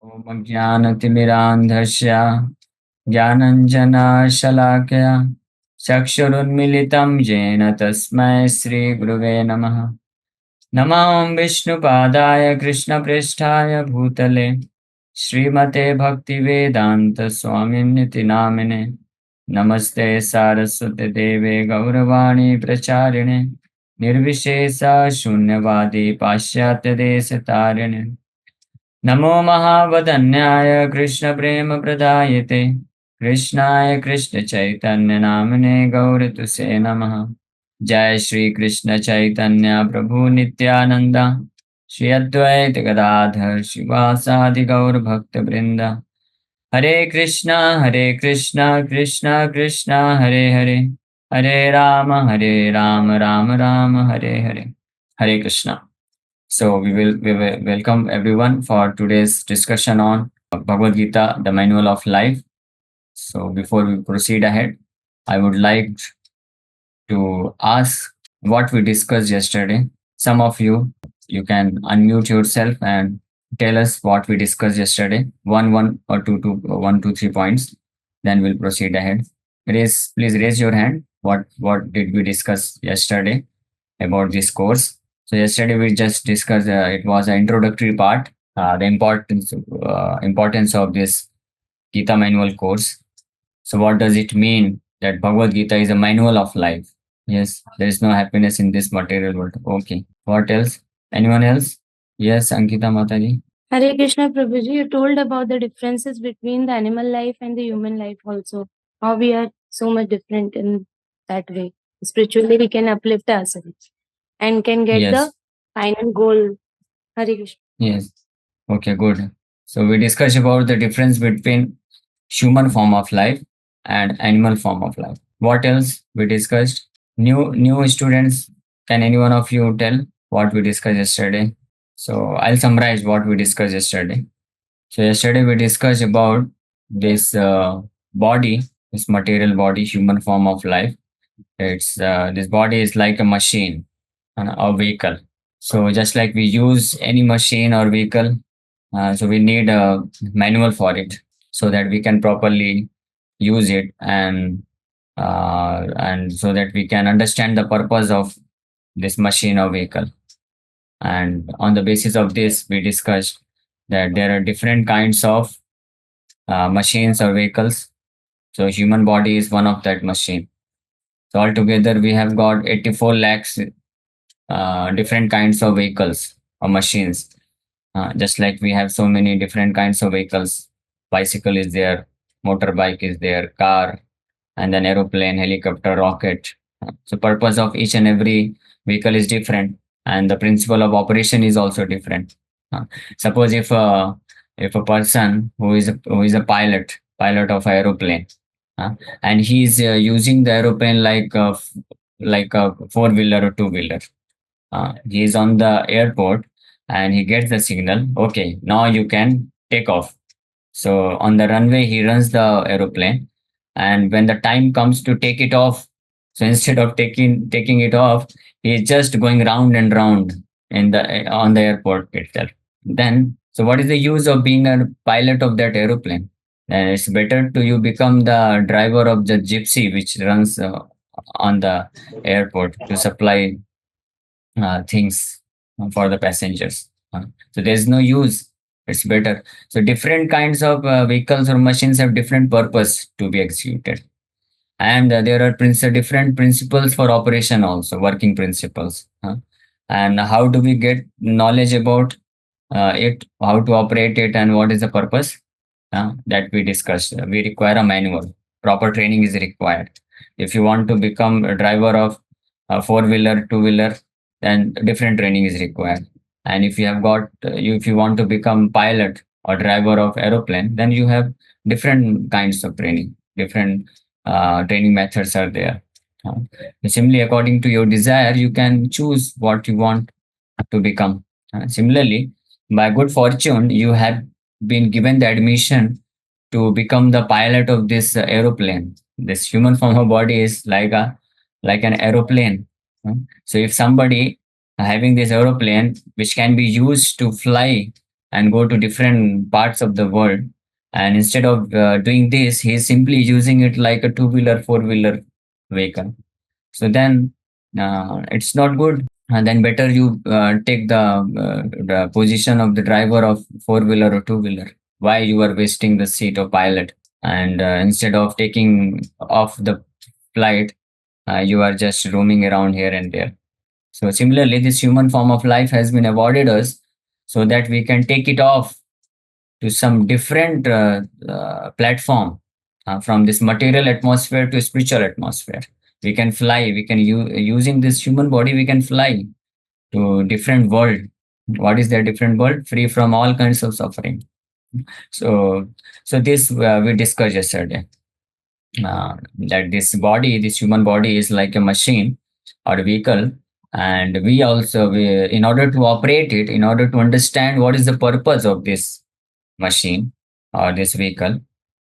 ॐ अज्ञानतिमिरान्धस्य ज्ञानञ्जनशलाकया चक्षुरुन्मिलितं येन तस्मै श्रीगुरुवे नमः। नमो विष्णुपादाय कृष्णप्रेष्ठाय भूतले श्रीमते भक्तिवेदान्तस्वामिन्निति नामिने। नमस्ते सारस्वते देवे गौरवाणी प्रचारिणे निर्विशेषा शून्यवादी पाश्चात्यदेशतारिणे। नमो महावदन्याय कृष्णप्रेमप्रदायते कृष्णाय कृष्णचैतन्यनामिने गौरतुसे नमः। जय श्री कृष्ण चैतन्य प्रभु नित्यानंद श्री अद्वैत गदाधर शिवासादि गौर भक्त वृंद। हरे कृष्णा कृष्णा कृष्णा हरे हरे, हरे राम राम राम हरे हरे। हरे Krishna. So we will welcome everyone for today's discussion on Bhagavad Gita, the manual of life. So before we proceed ahead, I would like to ask what we discussed yesterday. Some of you can unmute yourself and tell us what we discussed yesterday. One or two, 1, 2, 3 points. Then we'll proceed ahead. Please raise your hand. What did we discuss yesterday about this course? So yesterday we just discussed. It was an introductory part. The importance of this Gita manual course. So what does it mean that Bhagavad Gita is a manual of life? Yes, there is no happiness in this material world. Okay. What else? Anyone else? Yes, Ankita Mataji. Hare Krishna Prabhuji, you told about the differences between the animal life and the human life also. How we are so much different in that way. Spiritually, we can uplift ourselves and can get Yes. the final goal. Hare Krishna. Yes. Okay, good. So we discussed about the difference between human form of life and animal form of life. What else we discussed? New students, can any one of you tell what we discussed yesterday? So I'll summarize what we discussed yesterday. So yesterday we discussed about this body, this material body, human form of life. It's this body is like a machine and a vehicle. So just like we use any machine or vehicle, so we need a manual for it so that we can properly use it and so that we can understand the purpose of this machine or vehicle. And on the basis of this, we discussed that there are different kinds of machines or vehicles. So human body is one of that machine. So altogether, we have got 84 lakhs different kinds of vehicles or machines. Just like we have so many different kinds of vehicles. Bicycle is there, motorbike is there, car, and then aeroplane, helicopter, rocket. So purpose of each and every vehicle is different, and the principle of operation is also different. Suppose if a person who is a pilot of aeroplane, and he is using the aeroplane like a four wheeler or two wheeler. He is on the airport and he gets the signal. Okay, now you can take off. So on the runway, he runs the aeroplane, and when the time comes to take it off, so instead of taking it off, he is just going round and round in the on the airport itself. Then, so what is the use of being a pilot of that aeroplane? Then it's better to you become the driver of the gypsy which runs on the airport to supply things for the passengers. So there's no use. It's better. So different kinds of vehicles or machines have different purpose to be executed, and there are different principles for operation also, working principles. And how do we get knowledge about it, how to operate it, and what is the purpose that we discussed? We require a manual. Proper training is required. If you want to become a driver of a four wheeler, two wheeler, then different training is required. And if you have got, if you want to become pilot or driver of aeroplane, then you have different kinds of training. Different training methods are there. Simply according to your desire, you can choose what you want to become. Similarly, by good fortune, you have been given the admission to become the pilot of this aeroplane. This human form of body is like an aeroplane. So if somebody having this aeroplane which can be used to fly and go to different parts of the world. And instead of doing this, he is simply using it like a two-wheeler, four-wheeler vehicle. So then it's not good. And then better you take the position of the driver of four-wheeler or two-wheeler. Why you are wasting the seat of pilot? And instead of taking off the flight, you are just roaming around here and there. So similarly, this human form of life has been awarded us so that we can take it off to some different platform, from this material atmosphere to spiritual atmosphere. We can fly. We can using this human body. We can fly to different world. What is that different world? Free from all kinds of suffering. So, so this we discussed yesterday. That this body, this human body, is like a machine or a vehicle, and in order to operate it, in order to understand what is the purpose of this machine or this vehicle,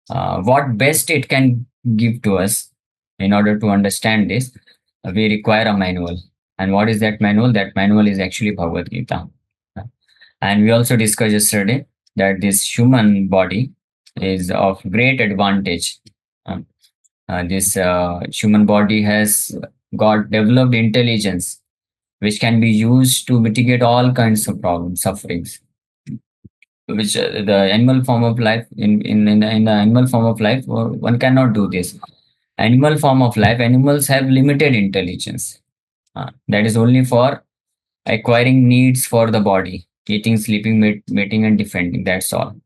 what best it can give to us, in order to understand this, we require a manual. And what is that manual? That manual is actually Bhagavad Gita. And we also discussed yesterday that this human body is of great advantage. Um, this human body has got developed intelligence, which can be used to mitigate all kinds of problems, sufferings, which the animal form of life, in the animal form of life, one cannot do this. Animal form of life, animals have limited intelligence. That is only for acquiring needs for the body, eating, sleeping, mating, and defending. That's all.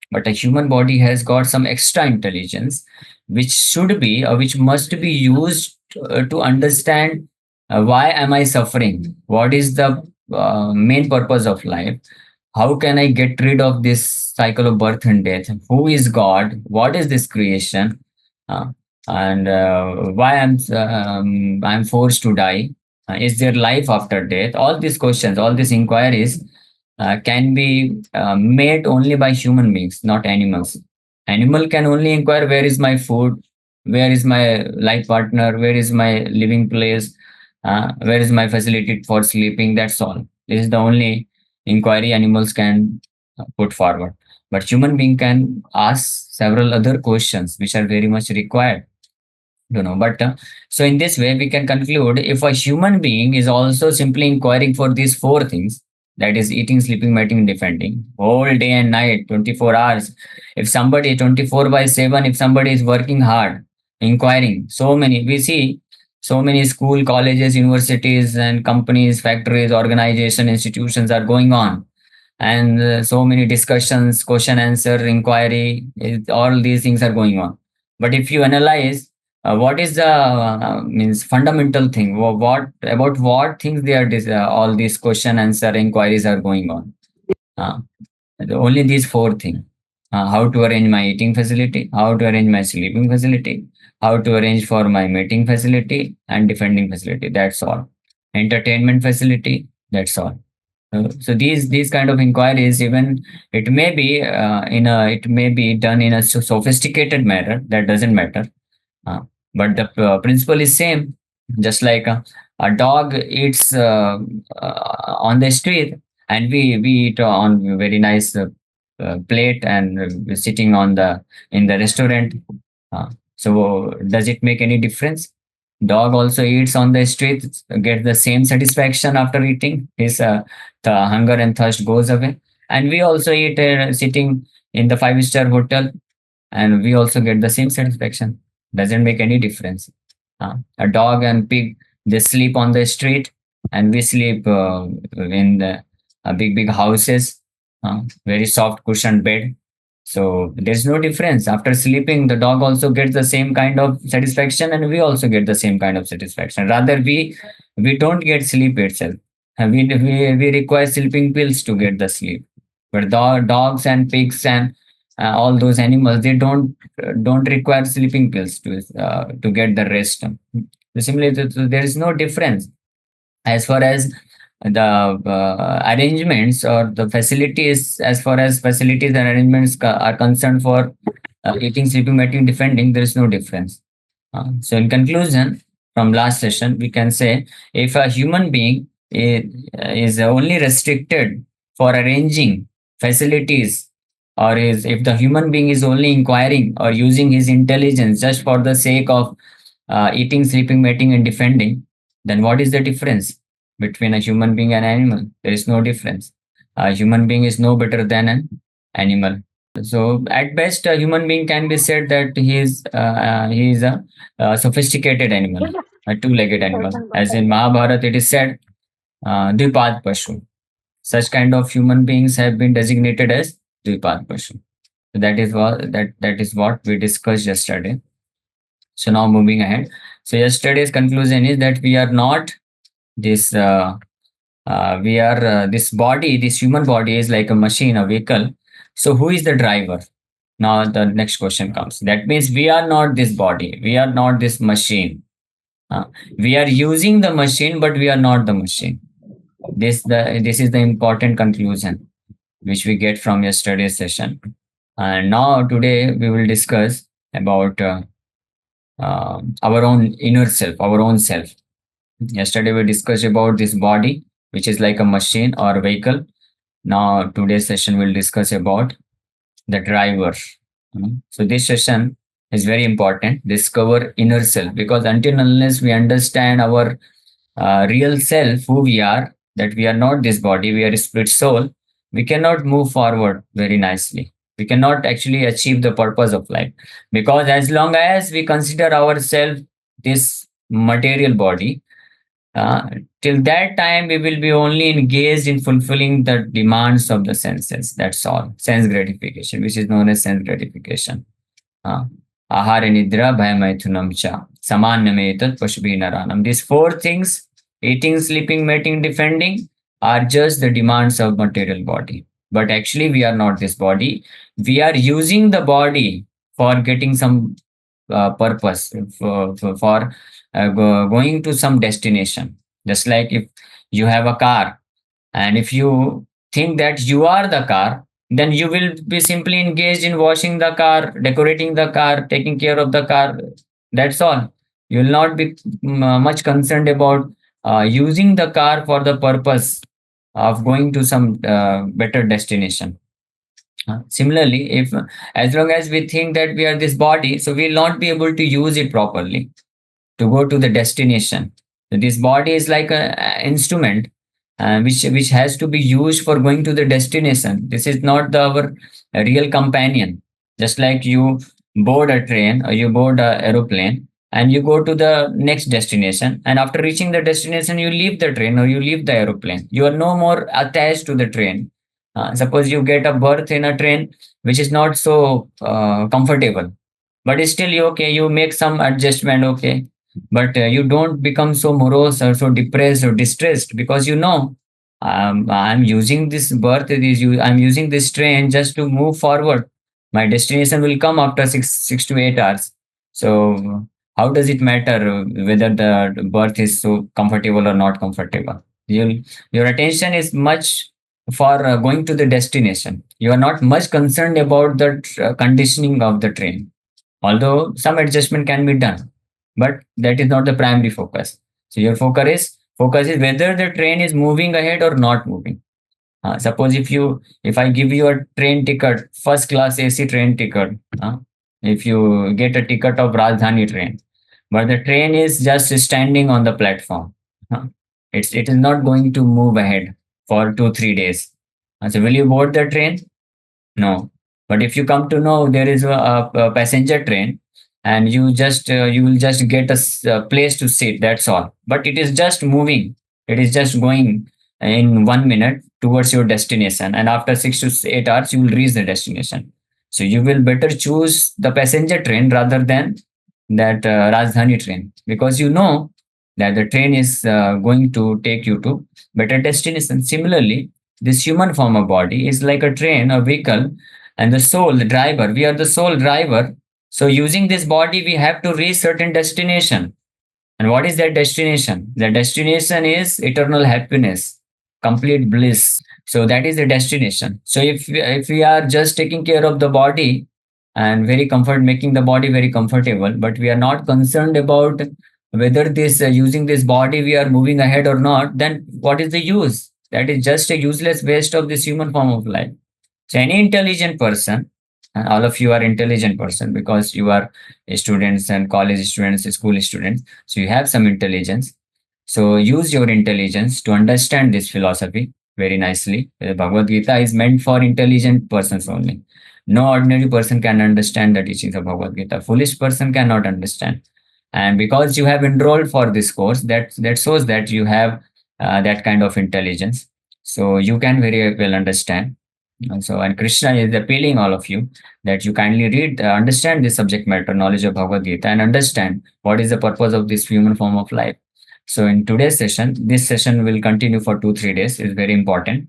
But a human body has got some extra intelligence, which should be or which must be used to understand why am I suffering? What is the main purpose of life? How can I get rid of this cycle of birth and death? Who is God? What is this creation? Uh, and why I'm forced to die? Is there life after death? All these questions, all these inquiries can be made only by human beings, not animals. Animal can only inquire where is my food, where is my life partner, where is my living place, where is my facility for sleeping. That's all. This is the only inquiry animals can put forward. But human being can ask several other questions which are very much required. But so in this way we can conclude, if a human being is also simply inquiring for these four things, that is eating, sleeping, mating, defending, whole day and night, 24 hours. If somebody 24 by 7, if somebody is working hard, inquiring, so many, we see so many school, colleges, universities, and companies, factories, organization, institutions are going on, and so many discussions, question answer, inquiry, all these things are going on. But if you analyze, what is the means fundamental thing, what about what things they are all these question answer inquiries are going on, uh, only these four things: how to arrange my eating facility, how to arrange my sleeping facility, how to arrange for my mating facility and defending facility. That's all. Entertainment facility. That's all. So these kind of inquiries, even it may be it may be done in a sophisticated manner. That doesn't matter, uh, but the principle is same. Just like a dog eats on the street, and we eat on very nice plate, and sitting on the in the restaurant. So does it make any difference? Dog also eats on the street, get the same satisfaction after eating. His the hunger and thirst goes away, and we also eat sitting in the five-star hotel, and we also get the same satisfaction. Doesn't make any difference. A dog and pig, they sleep on the street, and we sleep in the big houses, very soft cushioned bed. So there's no difference. After sleeping, the dog also gets the same kind of satisfaction, and we also get the same kind of satisfaction. Rather, we don't get sleep itself. We require sleeping pills to get the sleep. But dogs and pigs and all those animals, they don't require sleeping pills to get the rest. Similarly, there is no difference as far as the arrangements or the facilities, as far as facilities and arrangements are concerned for eating, sleeping, mating, defending. There is no difference. So in conclusion, from last session, we can say, if a human being is only restricted for arranging facilities, or is if the human being is only inquiring or using his intelligence just for the sake of eating, sleeping, mating, and defending, then what is the difference between a human being and animal? There is no difference. A human being is no better than an animal. So at best, a human being can be said that he is a sophisticated animal, a two-legged animal. As in Mahabharata, it is said, Dvipad Pashu. Such kind of human beings have been designated as Dvipad Pashu. So that is what we discussed yesterday. So now moving ahead. So yesterday's conclusion is that we are not this. We are this body. This human body is like a machine, a vehicle. So who is the driver? Now the next question comes. That means we are not this body. We are not this machine. We are using the machine, but we are not the machine. This is the important conclusion which we get from yesterday's session. And now today we will discuss about our own inner self, our own self. Yesterday we discussed about this body, which is like a machine or vehicle. Now today's session will discuss about the driver. So this session is very important. Discover inner self, because until unless we understand our real self, who we are, that we are not this body, we are a split soul, we cannot move forward very nicely. We cannot actually achieve the purpose of life, because as long as we consider ourselves this material body, uh, till that time we will be only engaged in fulfilling the demands of the senses. That's all. Sense gratification, which is known as sense gratification. uh, Ahara nidra bhayamaithunam cha samanyam pashubhi naranam. These four things, eating, sleeping, mating, defending, are just the demands of material body. But actually we are not this body. We are using the body for getting some purpose, for going to some destination. Just like if you have a car, and if you think that you are the car, then you will be simply engaged in washing the car, decorating the car, taking care of the car. That's all. You will not be much concerned about using the car for the purpose of going to some better destination. Similarly, if as long as we think that we are this body, so we will not be able to use it properly to go to the destination. So this body is like a instrument which has to be used for going to the destination. This is not our real companion. Just like you board a train or you board a aeroplane and you go to the next destination, and after reaching the destination you leave the train or you leave the aeroplane. You are no more attached to the train. Suppose you get a berth in a train which is not so comfortable, but still you make some adjustment, okay, but you don't become so morose or so depressed or distressed, because I'm using this berth, I'm using this train just to move forward. My destination will come after 6 to 8 hours. So how does it matter whether the berth is so comfortable or not comfortable? Your attention is much for going to the destination. You are not much concerned about the conditioning of the train, although some adjustment can be done, but that is not the primary focus. So your focus is whether the train is moving ahead or not moving. Suppose if I give you a train ticket, first class AC train ticket, if you get a ticket of Rajdhani train, but the train is just standing on the platform, it is not going to move ahead for 2 3 days. So will you board the train? No. But if you come to know there is a passenger train, and you will just get a place to sit, that's all. But it is just moving. It is just going in 1 minute towards your destination, and after 6 to 8 hours you will reach the destination. So you will better choose the passenger train rather than that Rajdhani train, because you know that the train is going to take you to better destination. Similarly, this human form of body is like a train, a vehicle, and the soul, the driver. We are the sole driver. So using this body, we have to reach certain destination. And what is that destination? The destination is eternal happiness, complete bliss. So that is the destination. So if we are just taking care of the body and making the body very comfortable, but we are not concerned about whether this using this body we are moving ahead or not, then what is the use? That is just a useless waste of this human form of life. So any intelligent person, all of you are intelligent person because you are students and college students, school students. So you have some intelligence. So use your intelligence to understand this philosophy very nicely. The Bhagavad Gita is meant for intelligent persons only. No ordinary person can understand the teachings of Bhagavad Gita. Foolish person cannot understand. And because you have enrolled for this course, that shows that you have that kind of intelligence. So you can very well understand. And Krishna is appealing all of you that you kindly read, understand this subject matter, knowledge of Bhagavad Gita, and understand what is the purpose of this human form of life. So in today's session, this session will continue for 2-3 days. It's very important.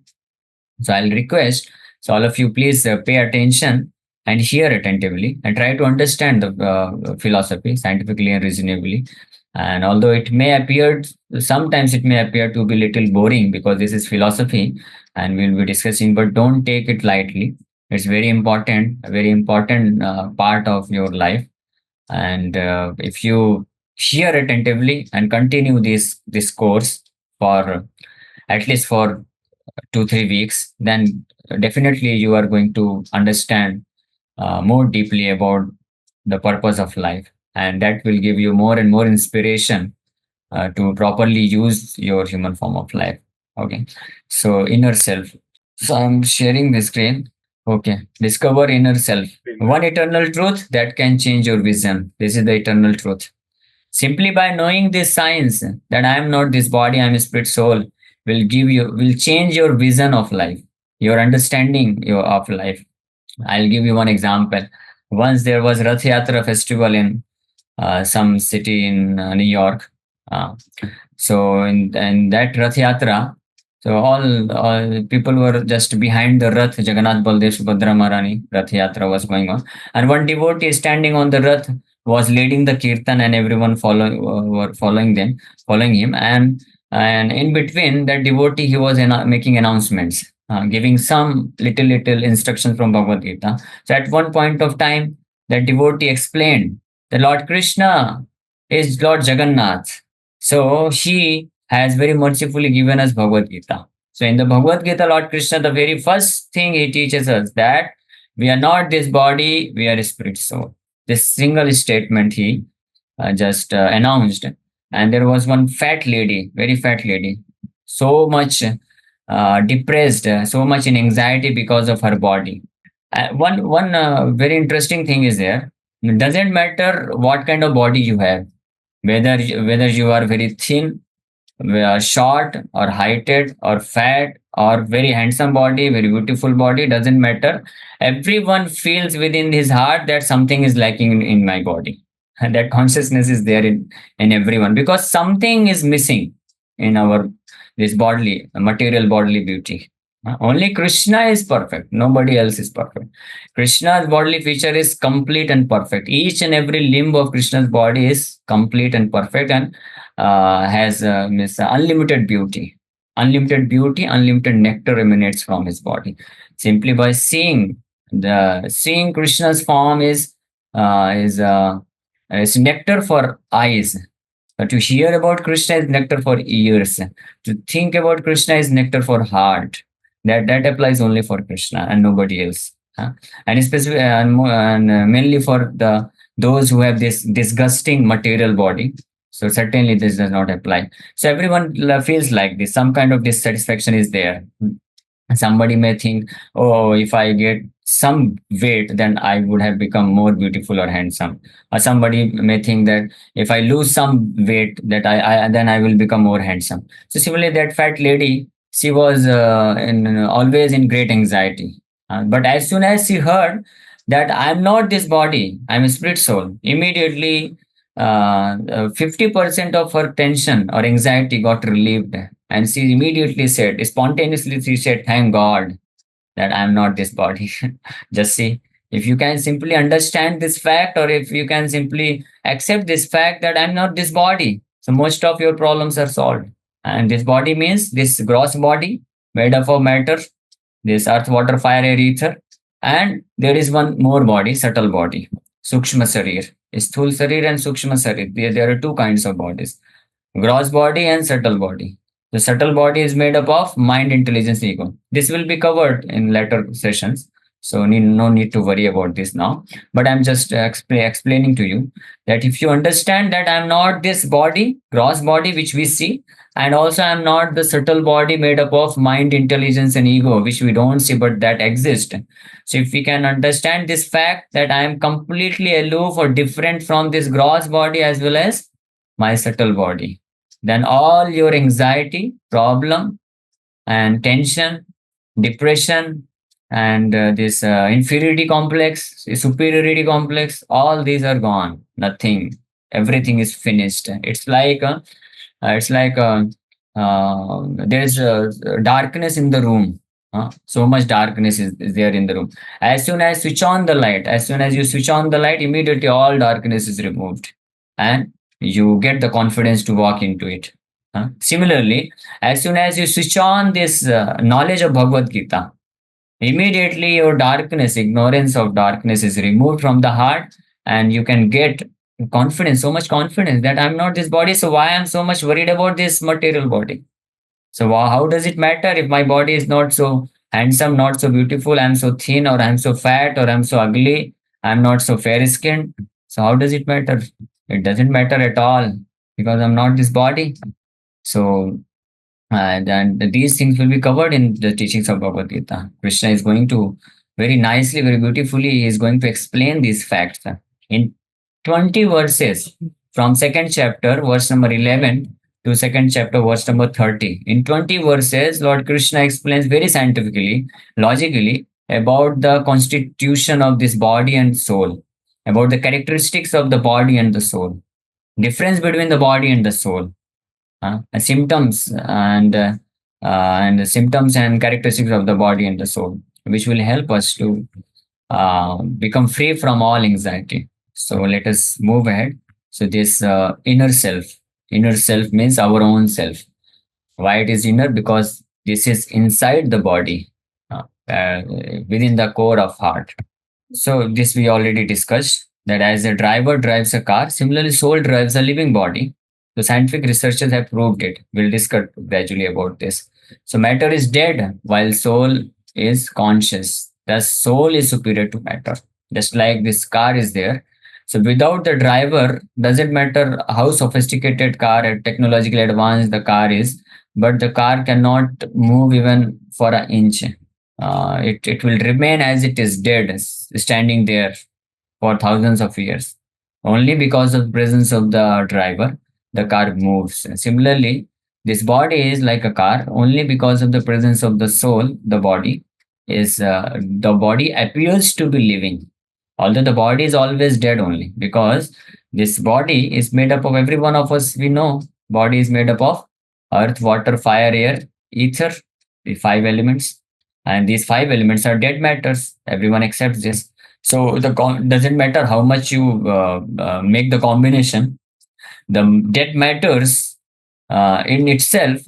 So I'll request, so all of you please pay attention and hear attentively and try to understand the philosophy scientifically and reasonably. And although it may appear, sometimes it may appear to be little boring because this is philosophy and we'll be discussing, but don't take it lightly. It's very important, a very important part of your life. And if you hear attentively and continue this course for at least for 2-3 weeks, then definitely you are going to understand more deeply about the purpose of life, and that will give you more and more inspiration to properly use your human form of life. Okay, so inner self. So I'm sharing the screen. Okay, discover inner self. One eternal truth that can change your vision. This is the eternal truth. Simply by knowing this science that I am not this body, I am a spirit soul, will change your vision of life, your understanding of life. I'll give you one example. Once there was Rath Yatra festival in some city in New York. Uh, so in that Rath Yatra, so all people were just behind the Rath. Jagannath Baldev Subhadra Maharani Rath Yatra was going on, and one devotee standing on the Rath was leading the kirtan, and everyone were following him, and in between that devotee he was making announcements, giving some little instructions from Bhagavad Gita. So at one point of time, that devotee explained the Lord Krishna is Lord Jagannath. So he has very mercifully given us Bhagavad Gita. So in the Bhagavad Gita, Lord Krishna, the very first thing he teaches us that we are not this body, we are a spirit soul. This single statement he just announced. And there was one fat lady, very fat lady, so much depressed, so much in anxiety because of her body. One very interesting thing is there. It doesn't matter what kind of body you have, whether you are very thin, short, or heighted, or fat, or very handsome body, very beautiful body. Doesn't matter. Everyone feels within his heart that something is lacking in my body, and that consciousness is there in everyone because something is missing in our this bodily material bodily beauty. Only Krishna is perfect. Nobody else is perfect. Krishna's bodily feature is complete and perfect. Each and every limb of Krishna's body is complete and perfect and has unlimited beauty. Unlimited beauty, unlimited nectar emanates from his body. Simply by seeing Krishna's form is nectar for eyes. To hear about Krishna is nectar for ears. To think about Krishna is nectar for heart. That applies only for Krishna and nobody else. And especially and mainly for those who have this disgusting material body. So certainly this does not apply. So everyone feels like this. Some kind of dissatisfaction is there. Somebody may think, oh, if I get some weight, then I would have become more beautiful or handsome. Or somebody may think that if I lose some weight, that I then I will become more handsome. So similarly, that fat lady, she was always in great anxiety. But as soon as she heard that I'm not this body, I'm a spirit soul, immediately 50% of her tension or anxiety got relieved. And she immediately said, spontaneously, she said, thank God that I'm not this body. Just see, if you can simply understand this fact, or if you can simply accept this fact that I'm not this body, so most of your problems are solved. And this body means this gross body made up of matter, this earth, water, fire, air, ether. And there is one more body, subtle body, Sukshma Sarir. Sthul Sarir and Sukshma Sarir. There are two kinds of bodies, gross body and subtle body. The subtle body is made up of mind, intelligence, ego. This will be covered in later sessions. So no need to worry about this now. But I'm just explaining to you that if you understand that I'm not this body, gross body, which we see, and also I'm not the subtle body made up of mind, intelligence, and ego, which we don't see, but that exist. So if we can understand this fact that I am completely aloof or different from this gross body as well as my subtle body, then all your anxiety, problem, and tension, depression, and this inferiority complex, superiority complex, all these are gone. Nothing. Everything is finished. It's like there's darkness in the room. So much darkness is there in the room. As soon as switch on the light, as soon as you switch on the light, immediately all darkness is removed, and you get the confidence to walk into it. Similarly, as soon as you switch on this knowledge of Bhagavad Gita, immediately your darkness, ignorance of darkness is removed from the heart, and you can get confidence, so much confidence that I'm not this body. So why I'm so much worried about this material body? So how does it matter if my body is not so handsome, not so beautiful, I'm so thin, or I'm so fat, or I'm so ugly, I'm not so fair skinned? So how does it matter? It doesn't matter at all, because I'm not this body. So and these things will be covered in the teachings of Bhagavad Gita. Krishna is going to very nicely, very beautifully, he is going to explain these facts in 20 verses from second chapter, verse number 11 to second chapter, verse number 30. In 20 verses, Lord Krishna explains very scientifically, logically, about the constitution of this body and soul, about the characteristics of the body and the soul, difference between the body and the soul, symptoms and the symptoms and characteristics of the body and the soul, which will help us to become free from all anxiety. So let us move ahead. So this inner self means our own self. Why it is inner? Because this is inside the body, within the core of heart. So this we already discussed, that as a driver drives a car, similarly soul drives a living body. So scientific researchers have proved it. We'll discuss gradually about this. So matter is dead while soul is conscious. Thus soul is superior to matter. Just like this car is there. So without the driver, doesn't matter how sophisticated car and technologically advanced the car is, but the car cannot move even for an inch. It will remain as it is dead, standing there for thousands of years. Only because of the presence of the driver, the car moves. Similarly, this body is like a car. Only because of the presence of the soul, the body appears to be living. Although the body is always dead only, because this body is made up of every one of us. We know body is made up of earth, water, fire, air, ether, the five elements, and these five elements are dead matters. Everyone accepts this. So doesn't matter how much you make the combination, the dead matters in itself,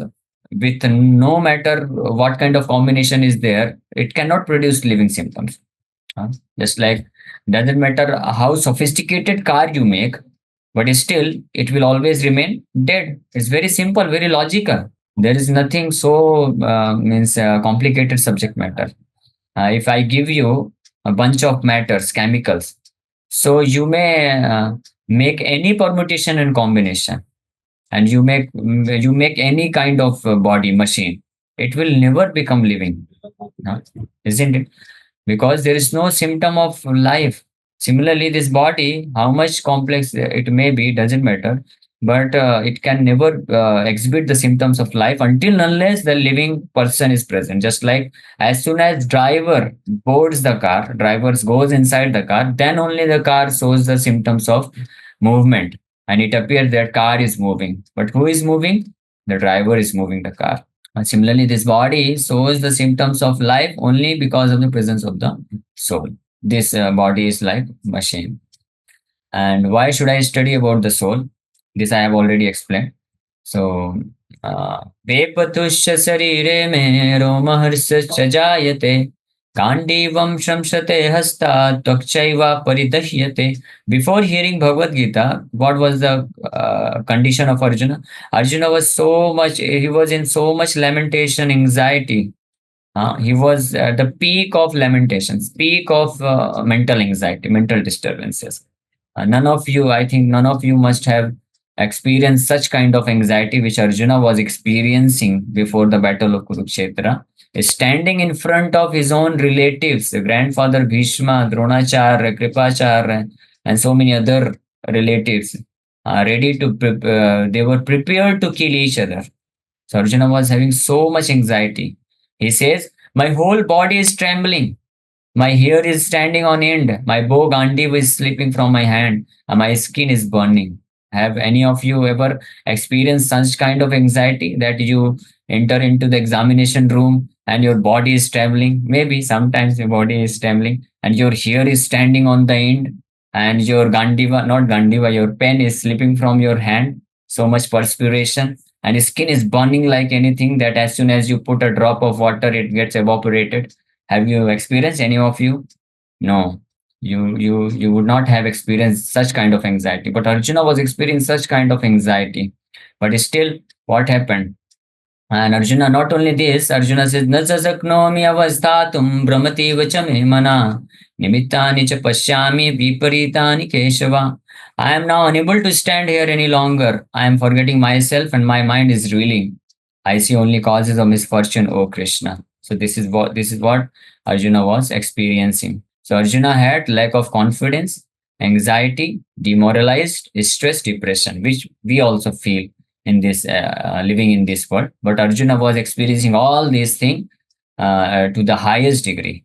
with no matter what kind of combination is there, it cannot produce living symptoms. Just like doesn't matter how sophisticated car you make, but still it will always remain dead. It's very simple, very logical. There is nothing so means complicated subject matter. If I give you a bunch of matters, chemicals, so you may make any permutation and combination, and you make any kind of body machine, it will never become living, huh? Isn't it? Because there is no symptom of life. Similarly, this body, how much complex it may be, doesn't matter, but it can never exhibit the symptoms of life until unless the living person is present. Just like as soon as driver boards the car, drivers goes inside the car, then only the car shows the symptoms of movement, and it appears that car is moving. But who is moving? The driver is moving the car. Similarly, this body shows the symptoms of life only because of the presence of the soul. This body is like machine. And why should I study about the soul? This I have already explained. So, Vepatushya sarire me romaharsa chajayate Gandivam Shamshate Hasta Twakchaiva Paridahyate. Before hearing Bhagavad Gita, what was the condition of Arjuna? Arjuna was he was in so much lamentation, anxiety. He was at the peak of lamentations, peak of mental anxiety, mental disturbances. I think none of you must have experienced such kind of anxiety which Arjuna was experiencing before the battle of Kurukshetra, standing in front of his own relatives, the grandfather Bhishma, Dronacharya, Kripacharya, and so many other relatives, they were prepared to kill each other. So Arjuna was having so much anxiety. He says, my whole body is trembling. My hair is standing on end. My bow Gandhi is slipping from my hand. And my skin is burning. Have any of you ever experienced such kind of anxiety that you enter into the examination room and your body is trembling? Maybe sometimes your body is trembling and your hair is standing on the end and your Gandiva, not Gandiva, your pen is slipping from your hand. So much perspiration and skin is burning like anything that as soon as you put a drop of water, it gets evaporated. Have you experienced any of you? No, you would not have experienced such kind of anxiety. But Arjuna was experiencing such kind of anxiety. But still, what happened? And Arjuna, not only this, Arjuna says, Nasasaknomi avastatum brahmati vachame mana nimittani cha pashyami viparitani keshava. I am now unable to stand here any longer. I am forgetting myself and my mind is reeling. I see only causes of misfortune, O Krishna. So this is what Arjuna was experiencing. So Arjuna had lack of confidence, anxiety, demoralized, stress, depression, which we also feel in this living in this world. But Arjuna was experiencing all these things to the highest degree.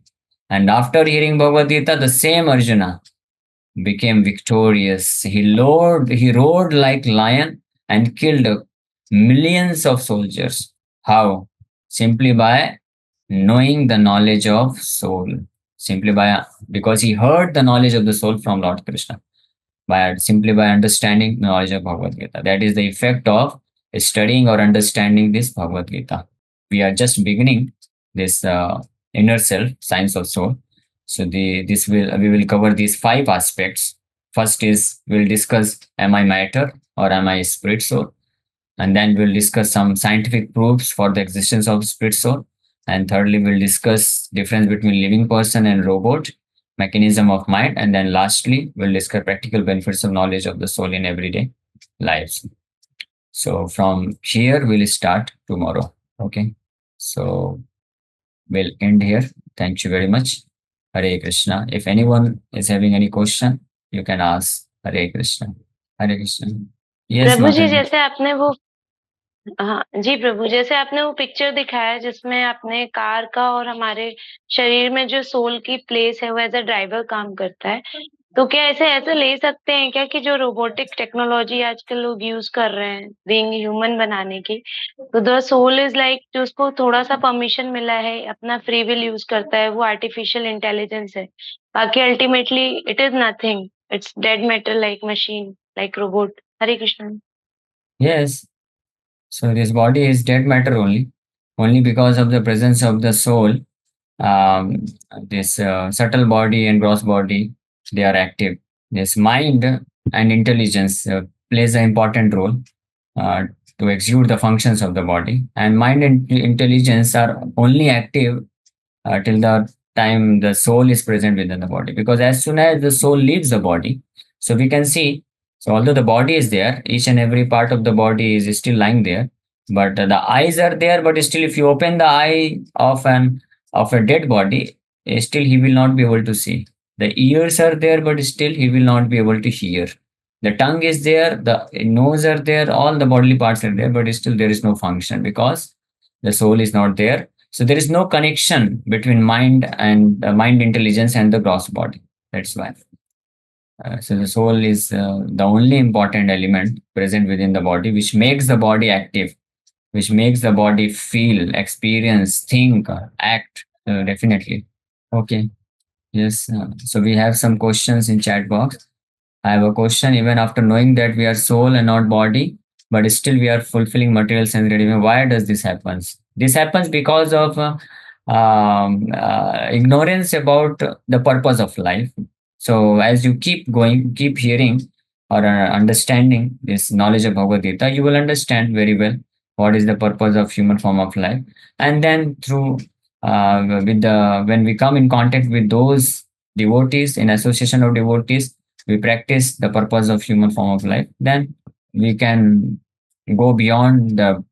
And after hearing Bhagavad Gita, the same Arjuna became victorious. He roared like lion and killed millions of soldiers. How? Simply by knowing the knowledge of soul. Simply by because he heard the knowledge of the soul from Lord Krishna simply by understanding knowledge of Bhagavad Gita. That is the effect of studying or understanding this Bhagavad Gita. We are just beginning this inner self, science of soul. So we will cover these 5 aspects. First is we'll discuss am I matter or am I spirit soul, and then we'll discuss some scientific proofs for the existence of spirit soul. And thirdly, we'll discuss difference between living person and robot, mechanism of mind, and then lastly, we'll discuss practical benefits of knowledge of the soul in everyday lives. So from here, we'll start tomorrow. Okay. So we'll end here. Thank you very much. Hare Krishna. If anyone is having any question, you can ask. Hare Krishna. Hare Krishna. Yes, Prabhu ji Mataji. जैसे आपने वो हाँ जी प्रभु, जैसे आपने वो picture दिखाया जिसमें आपने कार का और हमारे शरीर में जो सोल की प्लेस है वो एज अ ड्राइवर काम करता है, तो क्या ऐसे ले सकते हैं क्या कि जो रोबोटिक टेक्नोलॉजी आजकल लोग यूज कर रहे हैं बीइंग ह्यूमन बनाने की, तो द सोल इज लाइक जो उसको थोड़ा सा परमिशन मिला है, अपना फ्री विल यूज करता है, वो आर्टिफिशियल इंटेलिजेंस है, बाकी ultimately it is nothing, it's dead matter like machine like robot. Hare Krishna. Yes. So this body is dead matter only because of the presence of the soul. This subtle body and gross body, they are active. This mind and intelligence plays an important role uh, to execute the functions of the body. And mind and intelligence are only active till the time the soul is present within the body. Because as soon as the soul leaves the body, so we can see, so although the body is there, each and every part of the body is still lying there, but the eyes are there. But still, if you open the eye of a dead body, still he will not be able to see. The ears are there, but still he will not be able to hear. The tongue is there, the nose are there, all the bodily parts are there, but still there is no function because the soul is not there. So there is no connection between mind intelligence and the gross body. That's why. So the soul is the only important element present within the body, which makes the body active, which makes the body feel, experience, think, act. Definitely. Okay. Yes. So we have some questions in chat box. I have a question. Even after knowing that we are soul and not body, but still we are fulfilling material sense readiness. Why does this happen? This happens because of ignorance about the purpose of life. So as you keep going, keep hearing or understanding this knowledge of Bhagavad Gita, you will understand very well what is the purpose of human form of life. And then through with the when we come in contact with those devotees, in association of devotees, we practice the purpose of human form of life, then we can go beyond the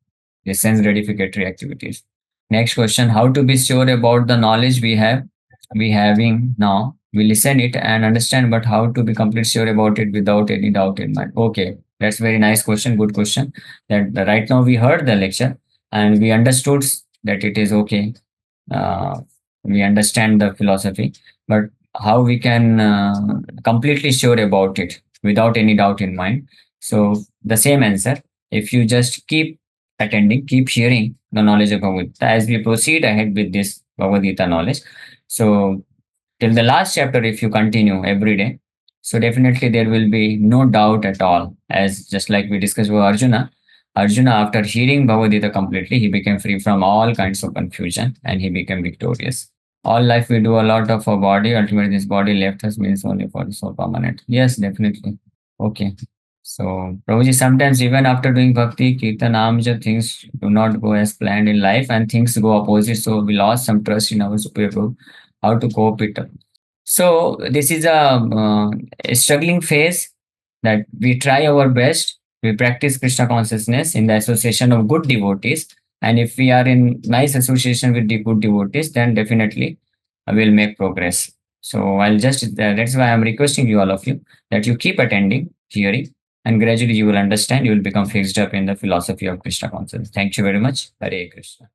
sense gratificatory activities. Next question: how to be sure about the knowledge we having now? We listen it and understand, but how to be completely sure about it without any doubt in mind? Okay, that's very nice question. Good question. That right now we heard the lecture and we understood that it is okay. Uh, we understand the philosophy, but how we can completely sure about it without any doubt in mind? So the same answer: if you just keep attending, keep hearing the knowledge of Bhagavad Gita as we proceed ahead with this Bhagavad Gita knowledge. So till the last chapter, if you continue every day, so definitely there will be no doubt at all. As just like we discussed with Arjuna, after hearing Bhagavad Gita completely, he became free from all kinds of confusion and he became victorious. All life we do a lot of our body. Ultimately, this body left us means only for the soul permanent. Yes, definitely. Okay. So, Prabhuji, sometimes even after doing bhakti, kirtan, namja, things do not go as planned in life and things go opposite. So, we lost some trust in our superior group. How to cope it? So, this is a struggling phase that we try our best. We practice Krishna consciousness in the association of good devotees. And if we are in nice association with the good devotees, then definitely we'll make progress. So, that's why I'm requesting you, all of you, that you keep attending, hearing, and gradually you will understand, you will become fixed up in the philosophy of Krishna consciousness. Thank you very much. Hare Krishna.